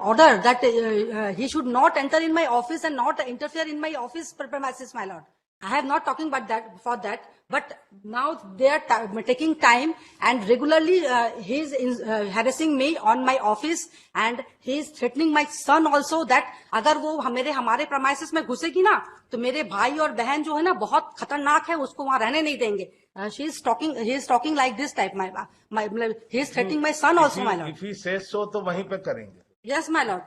order that he should not enter in my office and not interfere in my office premises, my lord. I have not talking about that for that, but now they are taking time and regularly he is harassing me on my office and he is threatening my son also that अगर वो हमारे premises में घुसेगी ना तो मेरे भाई और बहन जो है ना बहुत खतरनाक है, उसको वहां रहने नहीं देंगे. He is talking like this type. He is threatening my son also, my lord. If he says so, तो वहीं पे करेंगे. Yes, my lord.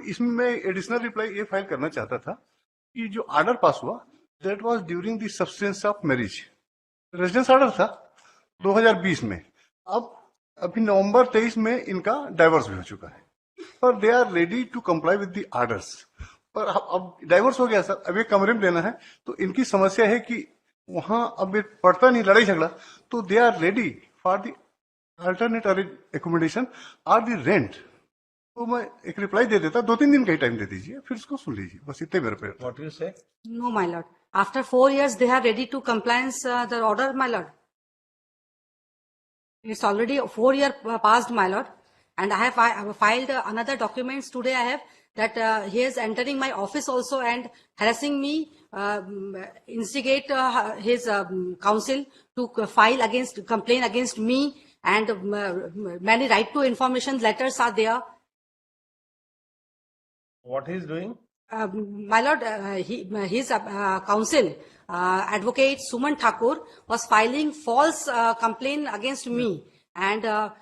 इसमें मैं एडिशनल रिप्लाई ये फाइल करना चाहता था कि जो ऑर्डर पास हुआ that was during the substance of marriage. Residence order था 2020 में. अब अभी नवंबर 23 में इनका डाइवोर्स भी हो चुका है, पर they are ready to comply with the orders. पर अब डाइवोर्स हो गया सर, अब एक कमरे में लेना है, तो इनकी समस्या है कि वहां अब पड़ता नहीं लड़ाई झगड़ा, तो they are ready for the alternate accommodation और द रेंट. तो मैं एक रिप्लाई दे देता, 2-3 दिन का ही टाइम दे दीजिए, फिर उसको सुन लीजिए, बस इतने मेरे पे. What you say? No, my lord. After 4 years, they are ready to compliance the order, my lord. It's already 4 years passed, my lord, and I have filed another documents today. I have that he is entering my office also and harassing me, instigate his counsel to file complaint against me, and many right to information letters are there. What he is doing? My lord, his counsel, advocate Suman Thakur, was filing false complaint against me, and on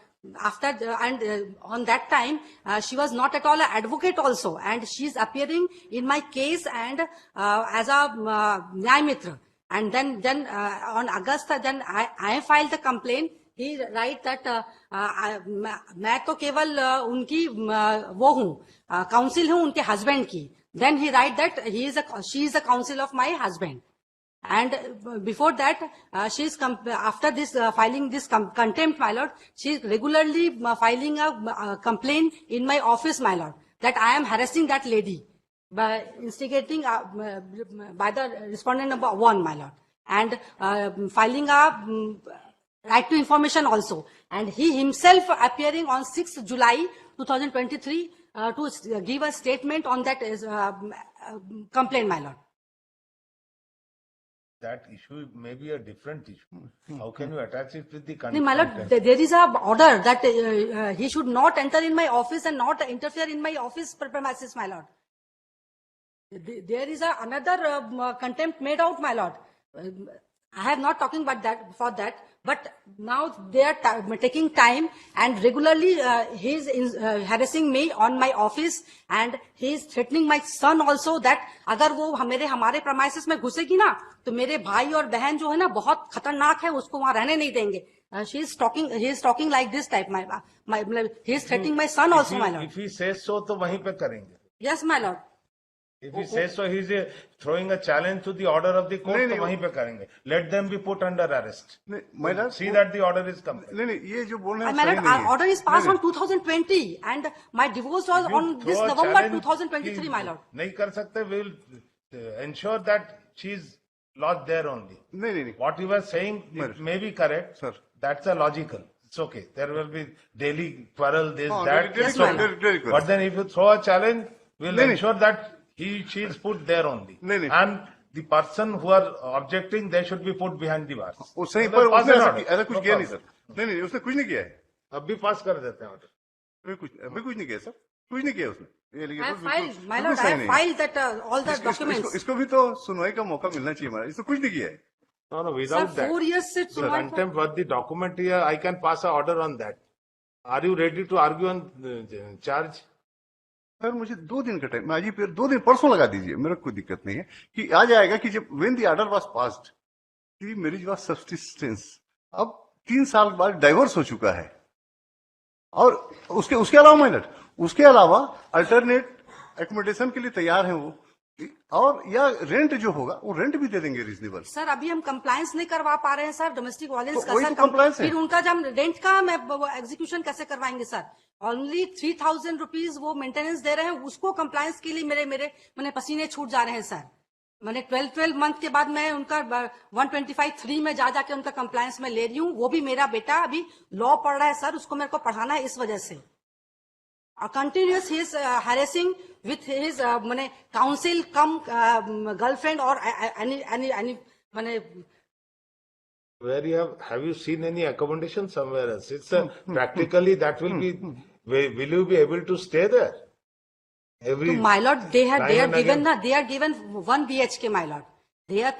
that time she was not at all an advocate also, and she is appearing in my case and as a Nyay Mitra. And then on August, then I filed the complaint. He write that मैं तो केवल उनकी वो हूँ, council हूँ उनके husband की. Then he write that she is a counsel of my husband. And before that, after this filing this contempt, my lord, she is regularly filing a complaint in my office, my lord, that I am harassing that lady by instigating by the respondent number 1, my lord, and filing a right to information also. And he himself appearing on 6th July 2023 to give a statement on that complaint, my lord. That issue may be a different issue. How can you attach it with the No, my lord, there is a order that he should not enter in my office and not interfere in my office premises, my lord. There is another contempt made out, my lord. I have not talking about that for that, but now they are taking time and regularly he is harassing me on my office and he is threatening my son also that अगर वो हमारे premises में घुसेगी ना तो मेरे भाई और बहन जो है ना बहुत खतरनाक है, उसको वहां रहने नहीं देंगे. He is talking like this type. He is threatening my son also, my lord. If he says so, तो वहीं पे करेंगे. Yes, my lord. If he says so, he is throwing a challenge to the order of the court, तो वहीं पे करेंगे. Let them be put under arrest. See that the order is complete. नहीं, ये जो बोल रहे हैं My lord, order is passed on 2020 and my divorce was on this November 2023, my lord. नहीं कर सकते. We will ensure that she is lodged there only. नहीं. What you were saying may be correct. Sir. That's a logical. It's okay. There will be daily quarrel, this, that. Yes, my lord. But then if you throw a challenge, we'll ensure that she is put there only. And the person who are objecting, they should be put behind the bars. सही, पर उसने ऐसा कुछ किया नहीं sir. नहीं, उसने कुछ नहीं किया है. अभी पास कर देते हैं ऑर्डर. अभी कुछ नहीं किया सर, कुछ नहीं किया उसने. I have filed, my lord, I have filed that all the documents. इसको भी तो सुनवाई का मौका मिलना चाहिए हमारा. इसने कुछ नहीं किया है. No, without Sir, that. 4 years से So contempt was the document here. I can pass an order on that. Are you ready to argue on charge? Sir मुझे 2 दिन का टाइम, आज ही फिर 2 दिन परसों लगा दीजिए, मेरा कोई दिक्कत नहीं है कि आ जाएगा कि जब when the order was passed the marriage was subsistence. अब 3 साल बाद डाइवोर्स हो चुका है और उसके अलावा माइनर, उसके अलावा अल्टरनेट एकोमोडेशन के लिए तैयार है वो, और या रेंट जो होगा वो रेंट भी दे देंगे रीजनेबल. सर अभी हम कंप्लायंस नहीं करवा पा रहे हैं सर डोमेस्टिक वायलेंस का. सर कंप्लायंस है, फिर उनका जब रेंट का एग्जीक्यूशन कैसे करवाएंगे सर? ओनली 3000 रुपीज वो मेंटेनेंस दे रहे हैं, उसको कंप्लायंस के लिए मैंने पसीने छूट जा रहे हैं सर. मैंने 12 मंथ के बाद मैं उनका 125(3) में जाके उनका कंप्लायंस में ले रही हूँ. वो भी मेरा बेटा अभी लॉ पढ़ रहा है सर, उसको मेरे को पढ़ाना है इस वजह से. Continuous he is harassing with his mane counsel come girlfriend or any mane Where have you seen any accommodation somewhere else? It's practically that will be. Will you be able to stay there? Every So, my lord, they time are and given again. they are given 1 BHK, my lord. They are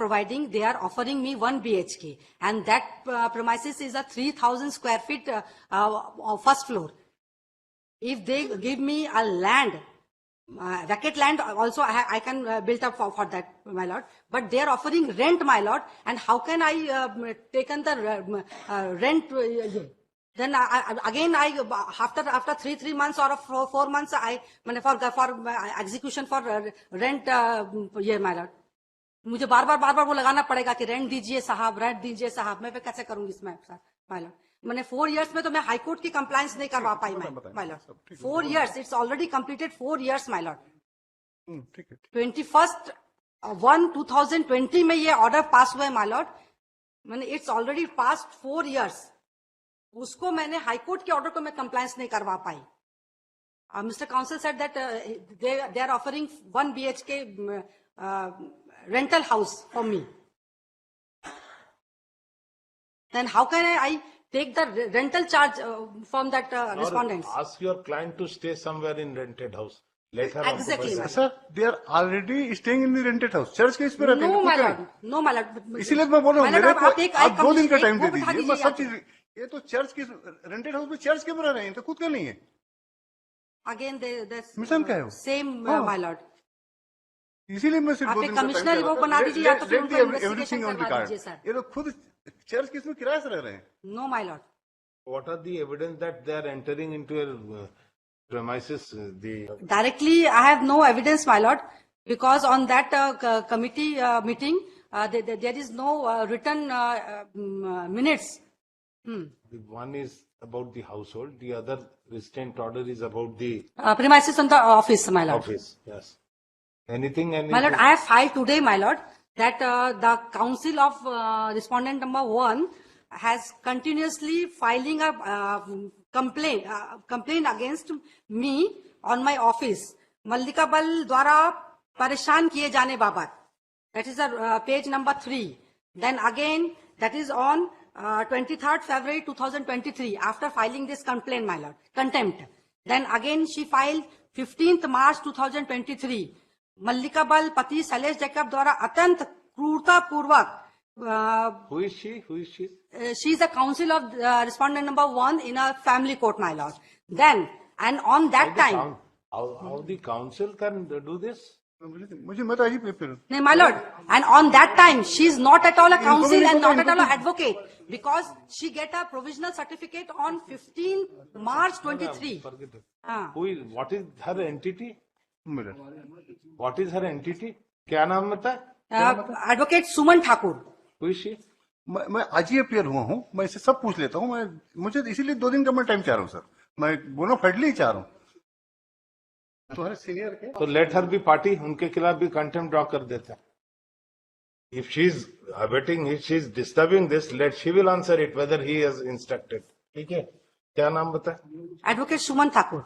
offering me 1 BHK, and that premises is a 3,000 square feet first floor. If they give me a land, vacant land also I can build up for that, my lord. But they are offering rent, my lord, and how can I taken the rent? Then again after 3 months or 4 months I for execution for rent ये my lord. मुझे बार बार वो लगाना पड़ेगा कि rent दीजिए साहब मैं कैसे करूंगी इसमें सर माय लॉर्ड मैंने 4 इयर्स में तो मैं हाई कोर्ट की कंप्लायंस नहीं करवा पाई my lord 4 years it's already completed 4 years my lord ठीक है 21/1/2020 में ये ऑर्डर पास हुआ है माय लॉर्ड मैंने इट्स ऑलरेडी पास्ट 4 इयर्स उसको मैंने हाई कोर्ट के ऑर्डर को मैं कंप्लायंस नहीं करवा पाई mister counsel said that they are offering 1 BHK rental house for me. Then how can I take the rental charge from that Or respondents? ask your client to stay somewhere in rented house. Let her Exactly, occupy my that. Sir they are already staying in the rented house church के इस पे रहते हैं No, खुद my का lord. नहीं। No, my lord. इसीलिए मैं बोल रहा हूँ My lord, मेरे को आप एक- आप 2 दिन का एक टाइम वो दे बिठा दीजिए मैं दीजिए सब चीज ये तो चर्च की रेंटेड हाउस में चर्च के में रह रहे हैं तो खुद का नहीं है Again, there's मिशन का है वो? same, हाँ। my lord. इसीलिए मैं सिर्फ आप 2 एक दिन का टाइम कमिश्नर वो बना दीजिए या तो फिर उनको investigation करवा दीजिए, sir. ये लोग खुद चर्च के इसमें किराए से रह रहे हैं No, my lord. What are the evidence that they are entering into your premises? The Directly, I have no evidence, my lord, because on that committee meeting, there is no written minutes. the one is about the household, the other restraint order is about the Premises on the office, my lord. office. Yes. Anything? My lord, I have filed today, my lord, that the council of respondent number 1 has continuously filing a complaint against me on my office. मल्लिका बल द्वारा परेशान किए जाने बाबत. That is page number 3. Then again, that is on 23rd February 2023, after filing this complaint, my lord, contempt. Then again, she filed 15th March 2023. मल्लिका बल पति Shailesh Jacob द्वारा अत्यंत क्रूरता पूर्वक Who is she? Who is she? she is a counsel of respondent number 1 in a family court, my lord. Then, and on that time, How the council can do this? मुझे मत आइए फिर no, my lord, and on that time, she is not at all a counsel and not at all an advocate, because she get a provisional certificate on 15 March 23. Forget it. हाँ. What is her entity? Minute What is her entity? क्या नाम बता? Advocate Suman Thakur. Who is she? मैं आज he appear हुआ हूँ मैं इसे सब पूछ लेता हूँ मैं मुझे इसीलिए 2 दिन का मैं टाइम चाह रहा हूँ सर मैं बोनाफाइडली चाह रहा हूँ तुम्हारे सीनियर के तो let her be party. उनके खिलाफ भी contempt draw कर देता है. If she is abetting, if she is disturbing this, she will answer it whether he has instructed. ठीक है? क्या नाम बता? Advocate Suman Thakur.